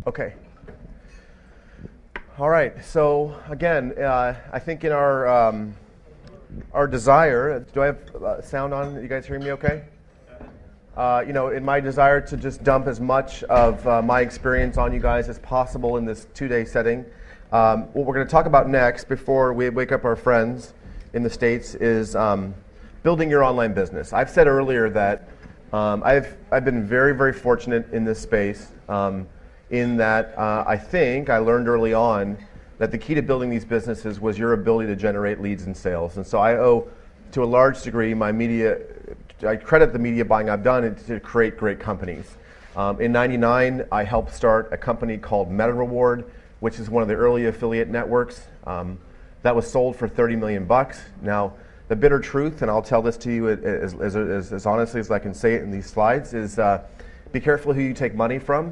Okay. All right. So again, I think in our desire, do I have sound on? You guys hearing me okay? In my desire to just dump as much of my experience on you guys as possible in this 2-day setting, what we're going to talk about next, before we wake up our friends in the States, is building your online business. I've said earlier that I've been very, very fortunate in this space, in that I think I learned early on that the key to building these businesses was your ability to generate leads and sales. And so I owe, to a large degree, I credit the media buying I've done to create great companies. In '99, I helped start a company called MetaReward, which is one of the early affiliate networks. That was sold for $30 million. Now, the bitter truth, and I'll tell this to you as honestly as I can say it in these slides, is be careful who you take money from.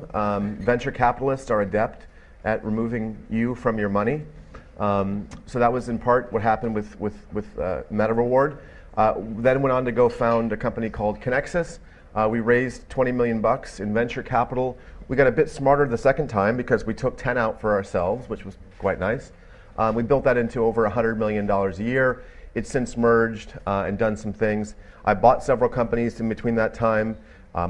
Venture capitalists are adept at removing you from your money. So that was in part what happened with MetaReward. Then went on to go found a company called Connexus. We raised $20 million in venture capital. We got a bit smarter the second time because we took 10 out for ourselves, which was quite nice. We built that into over $100 million a year. It's since merged and done some things. I bought several companies in between that time.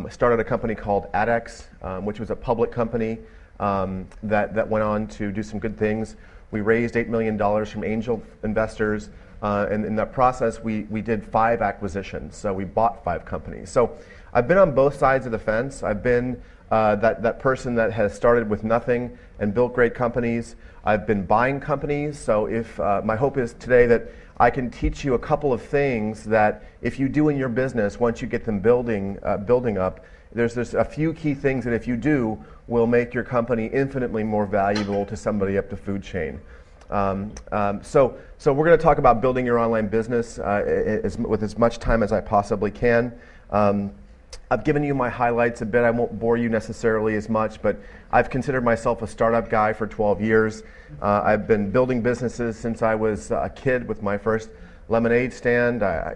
Started a company called AdX, which was a public company that went on to do some good things. We raised $8 million from angel investors. And in that process, we did 5 acquisitions. So we bought 5 companies. So I've been on both sides of the fence. I've been that person that has started with nothing and built great companies. I've been buying companies. So if my hope is today that I can teach you a couple of things that if you do in your business, once you get them building up, there's a few key things that if you do will make your company infinitely more valuable to somebody up the food chain. So we're going to talk about building your online business with as much time as I possibly can. I've given you my highlights a bit. I won't bore you necessarily as much, but I've considered myself a startup guy for 12 years. I've been building businesses since I was a kid with my first lemonade stand. I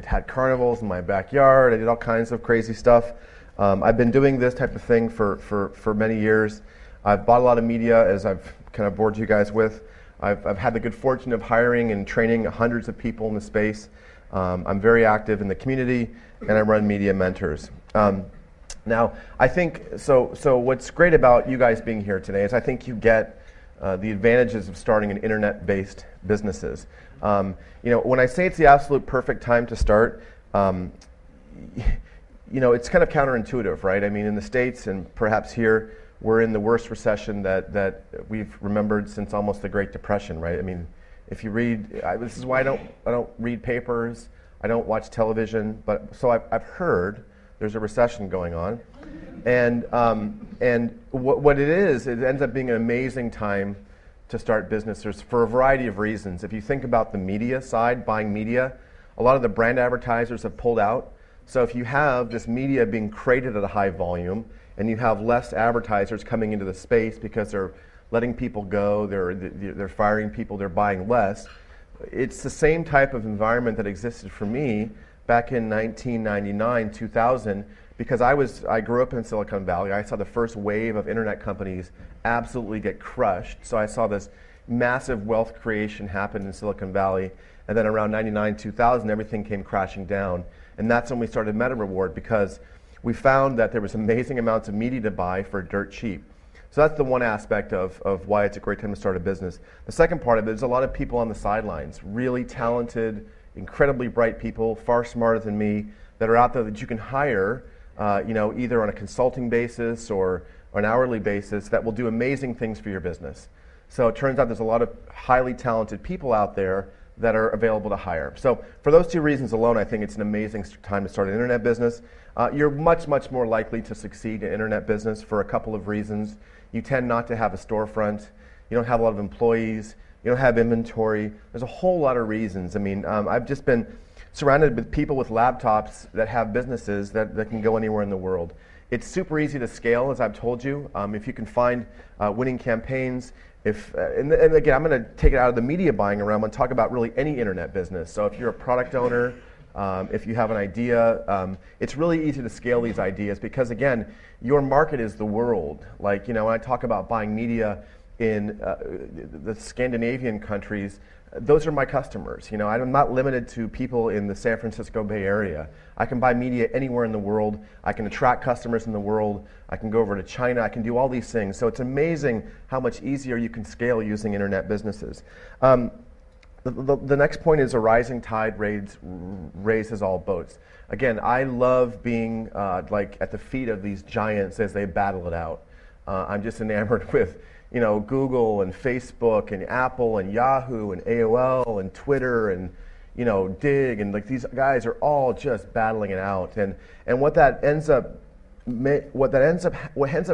had carnivals in my backyard. I did all kinds of crazy stuff. I've been doing this type of thing for many years. I've bought a lot of media, as I've kind of bored you guys with. I've had the good fortune of hiring and training hundreds of people in the space. I'm very active in the community, and I run Media Mentors. Now, I think, so what's great about you guys being here today is I think you get the advantages of starting an internet-based businesses. When I say it's the absolute perfect time to start, it's kind of counterintuitive, right? I mean, in the States and perhaps here, we're in the worst recession that we've remembered since almost the Great Depression, right? I mean, if you read, this is why I don't read papers, I don't watch television, but so I've heard there's a recession going on, and what it is, it ends up being an amazing time to start businesses for a variety of reasons. If you think about the media side, buying media, a lot of the brand advertisers have pulled out. So if you have this media being created at a high volume, and you have less advertisers coming into the space because they're letting people go, they're firing people, they're buying less. It's the same type of environment that existed for me back in 1999, 2000, because I grew up in Silicon Valley. I saw the first wave of internet companies absolutely get crushed. So I saw this massive wealth creation happen in Silicon Valley, and then around 99, 2000, everything came crashing down. And that's when we started MetaReward, because we found that there was amazing amounts of media to buy for dirt cheap. So that's the one aspect of why it's a great time to start a business. The second part of it is a lot of people on the sidelines, really talented, incredibly bright people, far smarter than me, that are out there that you can hire, either on a consulting basis or an hourly basis, that will do amazing things for your business. So it turns out there's a lot of highly talented people out there that are available to hire. So for those 2 reasons alone, I think it's an amazing time to start an internet business. You're much, much more likely to succeed in internet business for a couple of reasons. You tend not to have a storefront. You don't have a lot of employees. You don't have inventory. There's a whole lot of reasons. I mean, I've just been surrounded with people with laptops that have businesses that can go anywhere in the world. It's super easy to scale, as I've told you. If you can find winning campaigns, and again, I'm going to take it out of the media buying realm and talk about really any internet business. So if you're a product owner, If you have an idea, it's really easy to scale these ideas because, again, your market is the world. Like, when I talk about buying media in the Scandinavian countries, those are my customers. I'm not limited to people in the San Francisco Bay Area. I can buy media anywhere in the world. I can attract customers in the world. I can go over to China. I can do all these things. So it's amazing how much easier you can scale using internet businesses. The next point is a rising tide raises all boats. Again, I love being like at the feet of these giants as they battle it out. I'm just enamored with Google and Facebook and Apple and Yahoo and AOL and Twitter and Dig, and like these guys are all just battling it out. And what ends up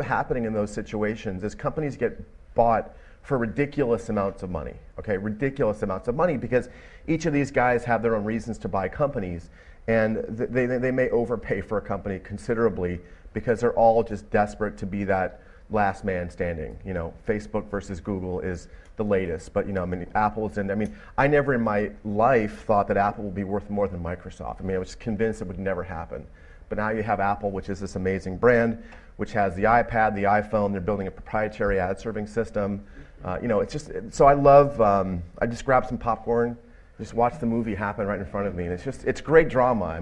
happening in those situations is companies get bought for ridiculous amounts of money. Okay, ridiculous amounts of money, because each of these guys have their own reasons to buy companies, and they may overpay for a company considerably because they're all just desperate to be that last man standing. Facebook versus Google is the latest, but Apple's in. I never in my life thought that Apple would be worth more than Microsoft. I was convinced it would never happen. But now you have Apple, which is this amazing brand, which has the iPad, the iPhone. They're building a proprietary ad serving system. It's just so I love. I just grab some popcorn, just watch the movie happen right in front of me, and it's great drama.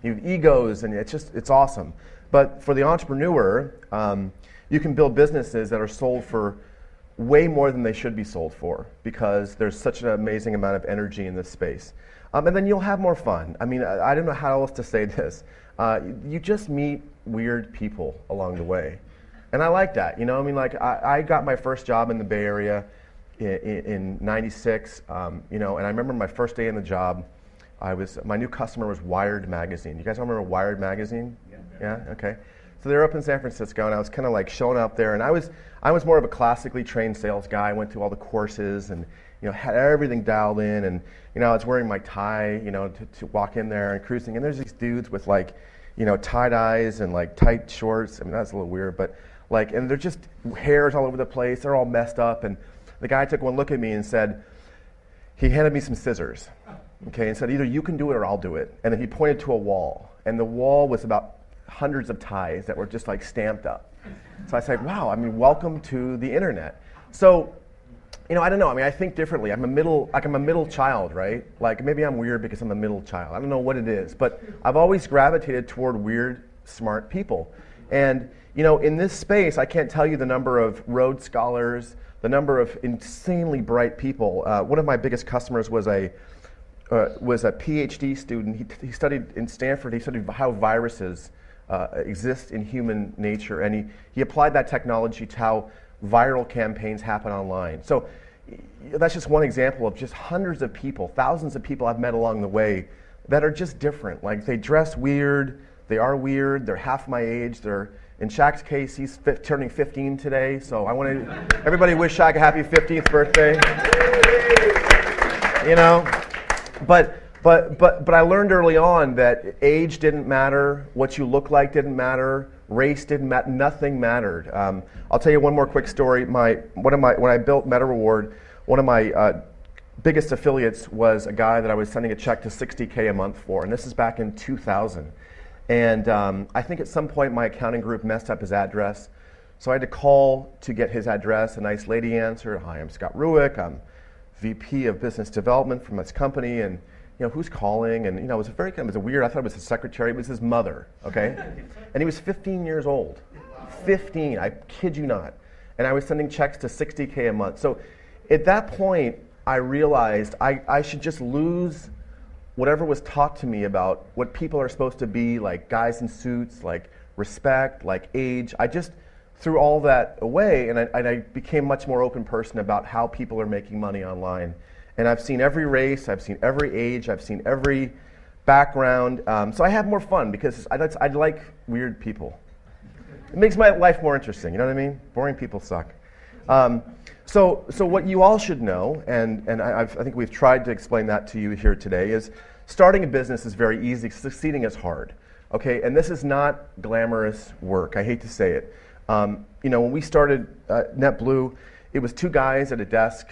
You have egos, and it's awesome. But for the entrepreneur, you can build businesses that are sold for way more than they should be sold for, because there's such an amazing amount of energy in this space. And then you'll have more fun. I don't know how else to say this. You just meet weird people along the way. And I like that. I got my first job in the Bay Area in '96, and I remember my first day in the job, my new customer was Wired Magazine. You guys remember Wired Magazine? Yeah? Okay. So they were up in San Francisco, and I was kind of like showing up there, and I was more of a classically trained sales guy. I went through all the courses and had everything dialed in, and I was wearing my tie, to walk in there and cruising. And there's these dudes with like, tie dyes and like tight shorts. That's a little weird, but and they're just hairs all over the place. They're all messed up. And the guy took one look at me and he handed me some scissors, okay, and said, either you can do it or I'll do it. And then he pointed to a wall, and the wall was about hundreds of ties that were just like stamped up. So I said, wow, welcome to the internet. So, I don't know. I think differently. I'm a middle child, right? Like maybe I'm weird because I'm a middle child. I don't know what it is, but I've always gravitated toward weird, smart people. And in this space, I can't tell you the number of Rhodes Scholars, the number of insanely bright people. One of my biggest customers was a PhD student. He studied in Stanford. He studied how viruses exist in human nature, and he applied that technology to how viral campaigns happen online. So that's just one example of just hundreds of people, thousands of people I've met along the way that are just different. Like they dress weird, they are weird, they're half my age. In Shaq's case, he's turning 15 today, so I want to everybody wish Shaq a happy 15th birthday. But I learned early on that age didn't matter, what you look like didn't matter, race didn't matter, nothing mattered. I'll tell you one more quick story. When I built MetaReward, one of my biggest affiliates was a guy that I was sending a check to $60K a month for, and this is back in 2000. And I think at some point my accounting group messed up his address, so I had to call to get his address. A nice lady answered, "Hi, I'm Scott Ruick. I'm VP of Business Development from this company, and who's calling?" And it was it was weird. I thought it was his secretary. It was his mother. Okay, and he was 15 years old. 15. I kid you not. And I was sending checks to $60K a month. So at that point, I realized I should just lose whatever was taught to me about what people are supposed to be, like guys in suits, like respect, like age. I just threw all that away, and I became a much more open person about how people are making money online. And I've seen every race, I've seen every age, I've seen every background. So I have more fun because I like weird people. It makes my life more interesting, you know what I mean? Boring people suck. So what you all should know, and I think we've tried to explain that to you here today, is starting a business is very easy, succeeding is hard. Okay, and this is not glamorous work. I hate to say it. When we started NetBlue, it was two guys at a desk.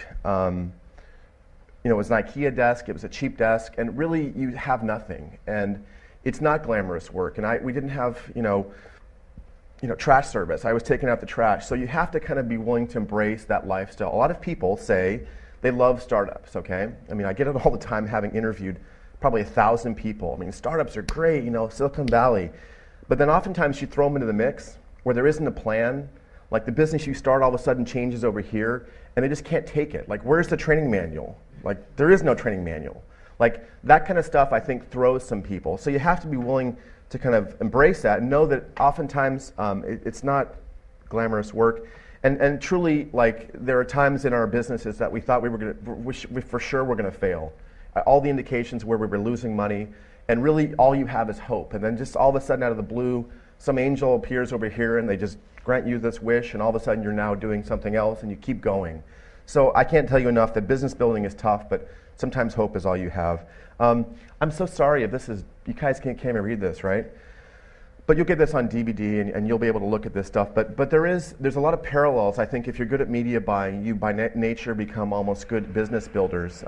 it was an IKEA desk, it was a cheap desk, and really you have nothing. And it's not glamorous work. And we didn't have, trash service. I was taking out the trash. So you have to kind of be willing to embrace that lifestyle. A lot of people say they love startups, okay? I mean, I get it all the time, having interviewed probably 1,000 people. I mean, startups are great, Silicon Valley. But then oftentimes you throw them into the mix where there isn't a plan. Like the business you start all of a sudden changes over here, and they just can't take it. Like, where's the training manual? Like, there is no training manual. Like, that kind of stuff, I think, throws some people. So you have to be willing to kind of embrace that and know that oftentimes it's not glamorous work. And truly, like, there are times in our businesses that we thought we for sure were going to fail. All the indications where we were losing money, and really all you have is hope. And then just all of a sudden, out of the blue, some angel appears over here and they just grant you this wish, and all of a sudden you're now doing something else and you keep going. So I can't tell you enough that business building is tough, but sometimes hope is all you have. I'm so sorry if this is, you guys can't even read this, right? But you'll get this on DVD and you'll be able to look at this stuff. But there's a lot of parallels. I think if you're good at media buying, you by nature become almost good business builders.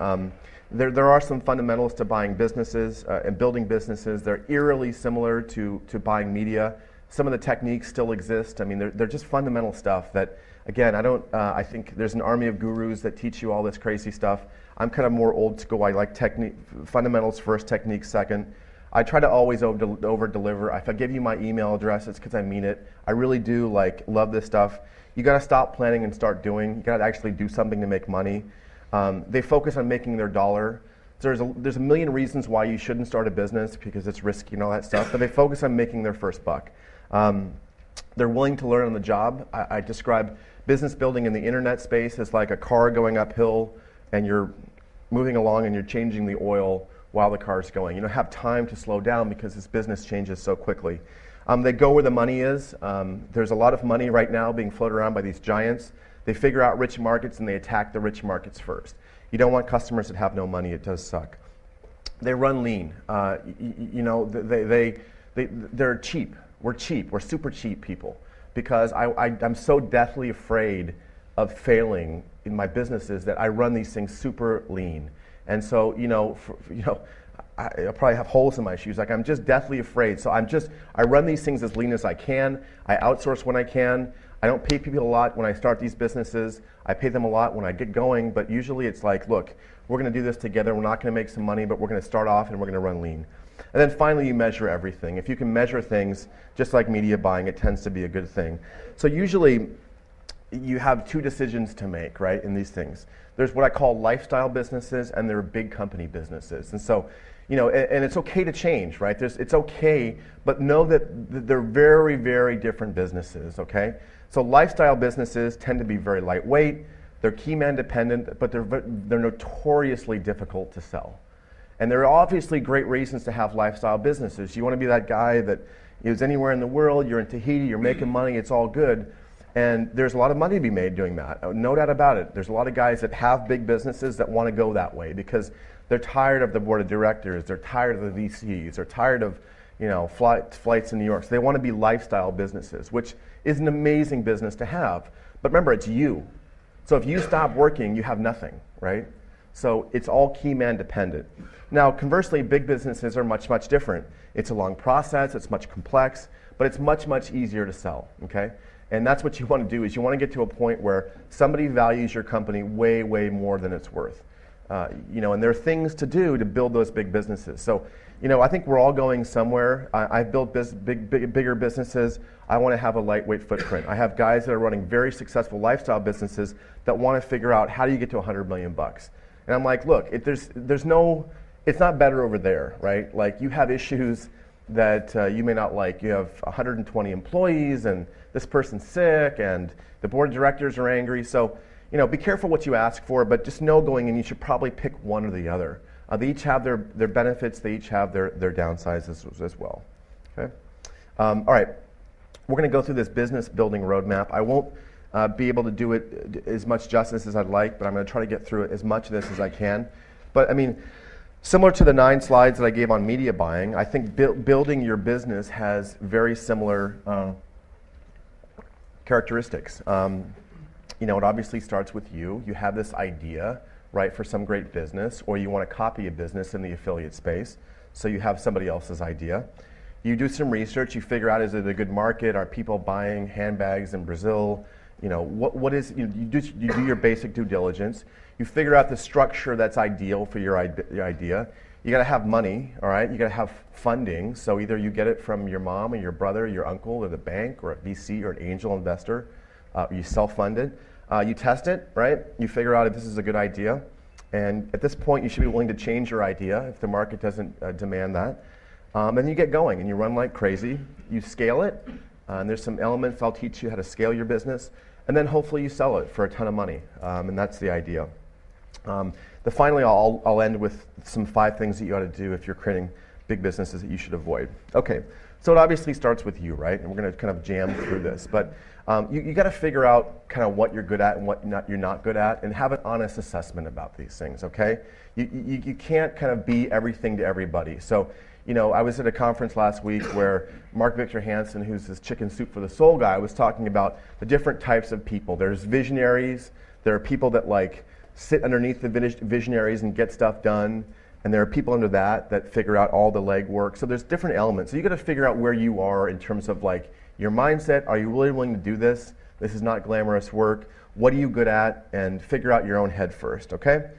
There are some fundamentals to buying businesses and building businesses. They're eerily similar to buying media. Some of the techniques still exist. I mean, they're just fundamental stuff that, again, I think there's an army of gurus that teach you all this crazy stuff. I'm kind of more old school. I like fundamentals first, techniques second. I try to always over deliver. If I give you my email address, it's because I mean it. I really do love this stuff. You got to stop planning and start doing. You got to actually do something to make money. They focus on making their dollar. There's a million reasons why you shouldn't start a business because it's risky and all that stuff, but they focus on making their first buck. They're willing to learn on the job. I describe business building in the internet space as like a car going uphill and you're moving along and you're changing the oil while the car's going. You don't have time to slow down because this business changes so quickly. They go where the money is. There's a lot of money right now being floated around by these giants. They figure out rich markets and they attack the rich markets first. You don't want customers that have no money. It does suck. They run lean. They're cheap. We're cheap. We're super cheap people because I'm so deathly afraid of failing in my businesses that I run these things super lean. And so, I probably have holes in my shoes. Like, I'm just deathly afraid. So I run these things as lean as I can. I outsource when I can. I don't pay people a lot when I start these businesses. I pay them a lot when I get going. But usually it's like, look, we're going to do this together. We're not going to make some money, but we're going to start off and we're going to run lean. And then finally, you measure everything. If you can measure things, just like media buying, it tends to be a good thing. So usually, you have two decisions to make, right, in these things. There's what I call lifestyle businesses, and there are big company businesses. And so, and it's okay to change, right? It's okay, but know that they're very, very different businesses, okay? So lifestyle businesses tend to be very lightweight. They're key man dependent, but they're notoriously difficult to sell. And there are obviously great reasons to have lifestyle businesses. You want to be that guy that is anywhere in the world, you're in Tahiti, you're making money, it's all good. And there's a lot of money to be made doing that. No doubt about it. There's a lot of guys that have big businesses that want to go that way because they're tired of the board of directors, they're tired of the VCs, they're tired of flights in New York. So they want to be lifestyle businesses, which is an amazing business to have. But remember, it's you. So if you stop working, you have nothing, right? So it's all key man dependent. Now, conversely, big businesses are much, much different. It's a long process, it's much complex, but it's much, much easier to sell, okay? And that's what you want to do is you want to get to a point where somebody values your company way, way more than it's worth. And there are things to do to build those big businesses. So, I think we're all going somewhere. I've built bigger businesses. I want to have a lightweight footprint. I have guys that are running very successful lifestyle businesses that want to figure out how do you get to $100 million. And I'm like, look, it's not better over there, right? Like, you have issues that you may not like. You have 120 employees and this person's sick and the board of directors are angry. So, be careful what you ask for, but just know going in you should probably pick one or the other. They each have their benefits, they each have their downsides as well. Okay? All right, we're going to go through this business building roadmap. I won't be able to do it as much justice as I'd like, but I'm going to try to get through it as much of this as I can. But I mean, similar to the 9 slides that I gave on media buying, I think building your business has very similar characteristics. It obviously starts with you. You have this idea, right, for some great business, or you want to copy a business in the affiliate space, so you have somebody else's idea. You do some research, you figure out, is it a good market? Are people buying handbags in Brazil? You know, what is, you do your basic due diligence. You figure out the structure that's ideal for your idea. You got to have money, all right? You got to have funding. So either you get it from your mom or your brother, or your uncle, or the bank, or a VC, or an angel investor. You self-fund it. You test it, right? You figure out if this is a good idea. And at this point, you should be willing to change your idea if the market doesn't demand that. And you get going, and you run like crazy. You scale it. And there's some elements I'll teach you how to scale your business. And then hopefully you sell it for a ton of money. And that's the idea. Finally, I'll end with some 5 things that you ought to do if you're creating big businesses that you should avoid. Okay, so it obviously starts with you, right? And we're going to kind of jam through this. But you got to figure out kind of what you're good at and what you're not good at, and have an honest assessment about these things, okay? You can't kind of be everything to everybody. So, you know, I was at a conference last week where Mark Victor Hansen, who's this Chicken Soup for the Soul guy, was talking about the different types of people. There's visionaries. There are people that like sit underneath the visionaries and get stuff done. And there are people under that figure out all the legwork. So there's different elements. So you got to figure out where you are in terms of like your mindset. Are you really willing to do this? This is not glamorous work. What are you good at? And figure out your own head first, okay?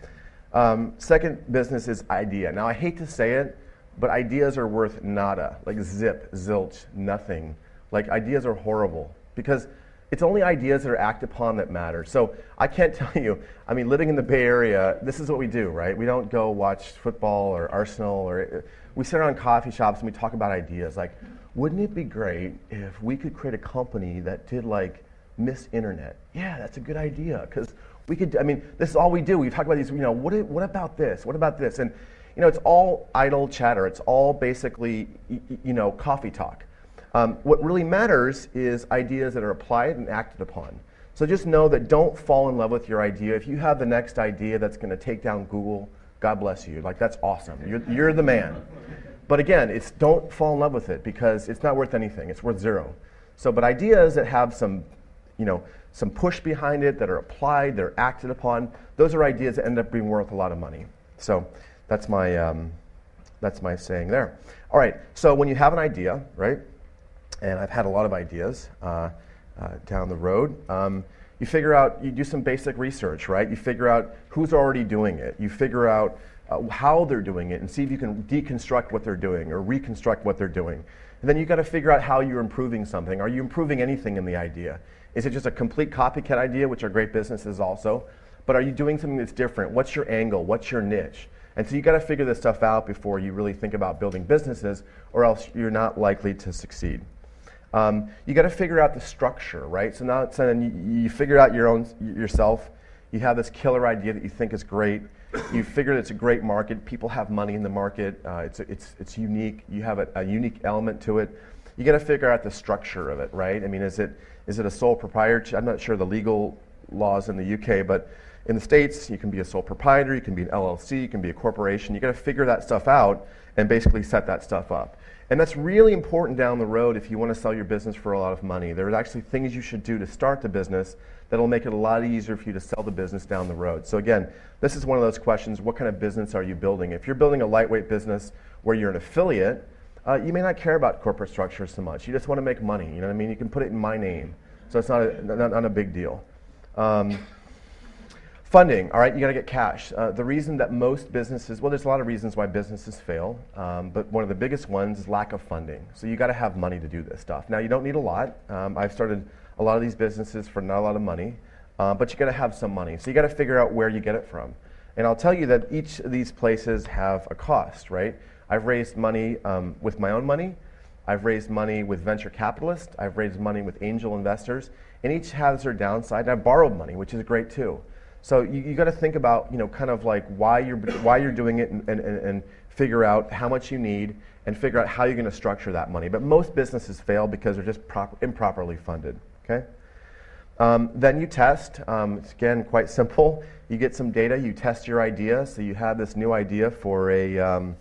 Second business is idea. Now I hate to say it, but ideas are worth nada, like zip, zilch, nothing. Like ideas are horrible because it's only ideas that are acted upon that matter. So I can't tell you, I mean, living in the Bay Area, this is what we do, right? We don't go watch football or Arsenal, or we sit around coffee shops and we talk about ideas. Like, wouldn't it be great if we could create a company that did like Miss Internet? Yeah, that's a good idea, because we could, I mean, this is all we do. We talk about these, you know, what about this? What about this? And, you know, it's all idle chatter. It's all basically, you know, coffee talk. What really matters is ideas that are applied and acted upon. So just know that don't fall in love with your idea. If you have the next idea that's going to take down Google, God bless you. Like, that's awesome. You're the man. But again, don't fall in love with it, because it's not worth anything. It's worth zero. So, but ideas that have some, you know, some push behind it, that are applied, they're acted upon, those are ideas that end up being worth a lot of money. So that's my saying there. All right, so when you have an idea, right, and I've had a lot of ideas down the road, you figure out, you do some basic research, right? You figure out who's already doing it. You figure out how they're doing it and see if you can deconstruct what they're doing or reconstruct what they're doing. And then you got to figure out how you're improving something. Are you improving anything in the idea? Is it just a complete copycat idea, which are great businesses also? But are you doing something that's different? What's your angle? What's your niche? And so you got to figure this stuff out before you really think about building businesses, or else you're not likely to succeed. You got to figure out the structure, right? So now you figure out yourself. You have this killer idea that you think is great. You figure that it's a great market. People have money in the market. It's unique. You have a unique element to it. You got to figure out the structure of it, right? I mean, is it a sole proprietor? I'm not sure the legal laws in the UK, but in the States, you can be a sole proprietor, you can be an LLC, you can be a corporation. You got to figure that stuff out and basically set that stuff up. And that's really important down the road if you want to sell your business for a lot of money. There's actually things you should do to start the business that'll make it a lot easier for you to sell the business down the road. So again, this is one of those questions: what kind of business are you building? If you're building a lightweight business where you're an affiliate, you may not care about corporate structure so much. You just want to make money. You know what I mean? You can put it in my name, so it's not a big deal. Funding, all right, you got to get cash. The reason that most businesses, well, there's a lot of reasons why businesses fail, but one of the biggest ones is lack of funding. So you got to have money to do this stuff. Now, you don't need a lot. I've started a lot of these businesses for not a lot of money, but you got to have some money. So you got to figure out where you get it from. And I'll tell you that each of these places have a cost, right? I've raised money with my own money. I've raised money with venture capitalists. I've raised money with angel investors, and each has their downside. And I've borrowed money, which is great too. So you got to think about, you know, kind of like why you're doing it, and figure out how much you need and figure out how you're going to structure that money. But most businesses fail because they're just improperly funded. Okay. Then you test. It's again quite simple. You get some data. You test your idea. So you have this new idea for a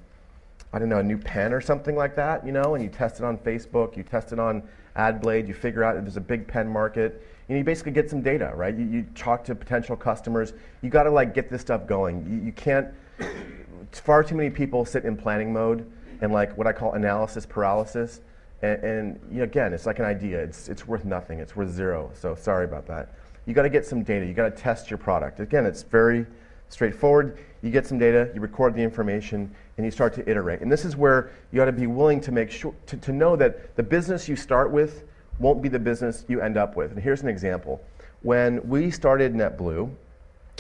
new pen or something like that, you know, and you test it on Facebook. You test it on AdBlade, you figure out if there's a big pen market, and you basically get some data, right? You talk to potential customers. You got to like get this stuff going. You can't. Far too many people sit in planning mode and like what I call analysis paralysis. And you know, again, it's like an idea. It's worth nothing. It's worth zero. So sorry about that. You got to get some data. You got to test your product. Again, it's very straightforward. You get some data, you record the information, and you start to iterate. And this is where you got to be willing to make sure to know that the business you start with won't be the business you end up with. And here's an example. When we started NetBlue,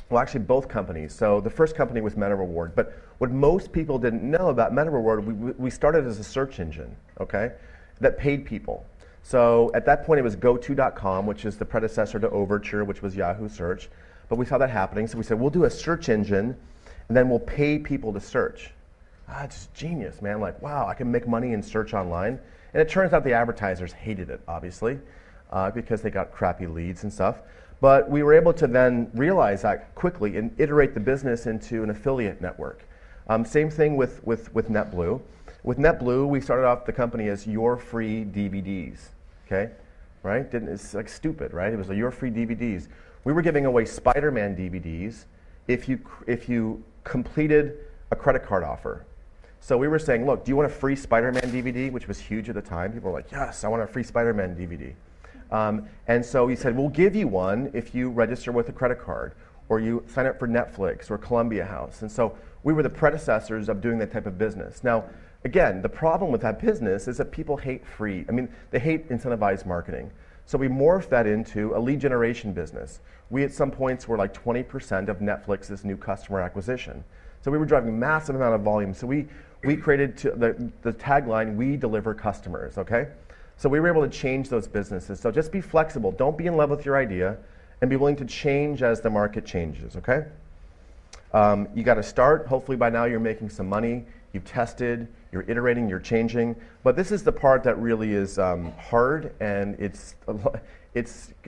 well, actually both companies. So the first company was MetaReward, but what most people didn't know about MetaReward, we started as a search engine, okay, that paid people. So at that point, it was GoTo.com, which is the predecessor to Overture, which was Yahoo Search. But we saw that happening, so we said, we'll do a search engine, and then we'll pay people to search. It's genius, man. Like, wow, I can make money in search online. And it turns out the advertisers hated it, obviously, because they got crappy leads and stuff. But we were able to then realize that quickly and iterate the business into an affiliate network. Same thing with NetBlue. With NetBlue, we started off the company as Your Free DVDs, okay? Right? It's like stupid, right? It was like Your Free DVDs. We were giving away Spider-Man DVDs if you completed a credit card offer. So we were saying, look, do you want a free Spider-Man DVD, which was huge at the time? People were like, yes, I want a free Spider-Man DVD. And so he said, we'll give you one if you register with a credit card, or you sign up for Netflix or Columbia House. And so we were the predecessors of doing that type of business. Now, again, the problem with that business is that people hate free. I mean, they hate incentivized marketing. So we morphed that into a lead generation business. We at some points were like 20% of Netflix's new customer acquisition. So we were driving massive amount of volume. So we created the tagline, we deliver customers, okay? So we were able to change those businesses. So just be flexible. Don't be in love with your idea, and be willing to change as the market changes, okay? You got to start. Hopefully by now you're making some money. You've tested, you're iterating, you're changing. But this is the part that really is hard, and it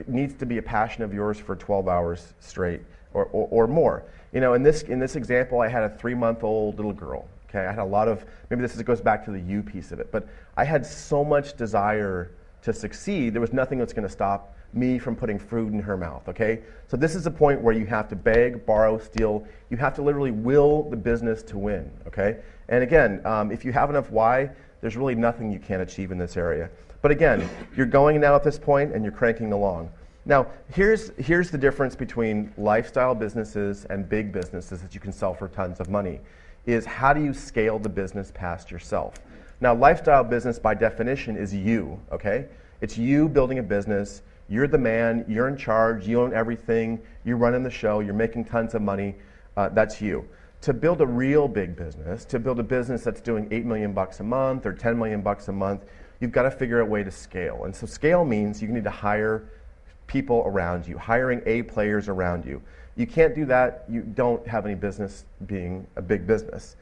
needs to be a passion of yours for 12 hours straight or more. You know, in this example, I had a 3-month-old little girl. Okay, I had a lot of, maybe goes back to the you piece of it, but I had so much desire to succeed, there was nothing that's going to stop me from putting food in her mouth, okay? So this is a point where you have to beg, borrow, steal. You have to literally will the business to win, okay? And again, if you have enough why, there's really nothing you can't achieve in this area. But again, you're going now at this point and you're cranking along. Now, here's the difference between lifestyle businesses and big businesses that you can sell for tons of money, is how do you scale the business past yourself? Now, lifestyle business by definition is you, okay? It's you building a business. You're the man, you're in charge, you own everything, you're running the show, you're making tons of money, that's you. To build a real big business, to build a business that's doing $8 million a month or $10 million a month, you've got to figure out a way to scale. And so scale means you need to hire people around you, hiring A players around you. You can't do that, you don't have any business being a big business.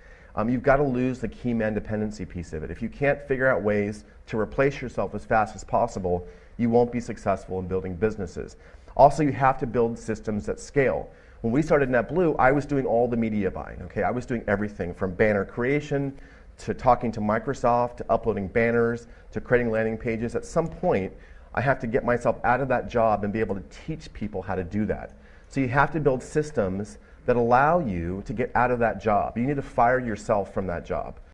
You've got to lose the key man dependency piece of it. If you can't figure out ways to replace yourself as fast as possible, you won't be successful in building businesses. Also, you have to build systems that scale. When we started NetBlue, I was doing all the media buying, okay? I was doing everything from banner creation to talking to Microsoft, to uploading banners, to creating landing pages. At some point, I have to get myself out of that job and be able to teach people how to do that. So you have to build systems that allow you to get out of that job. You need to fire yourself from that job.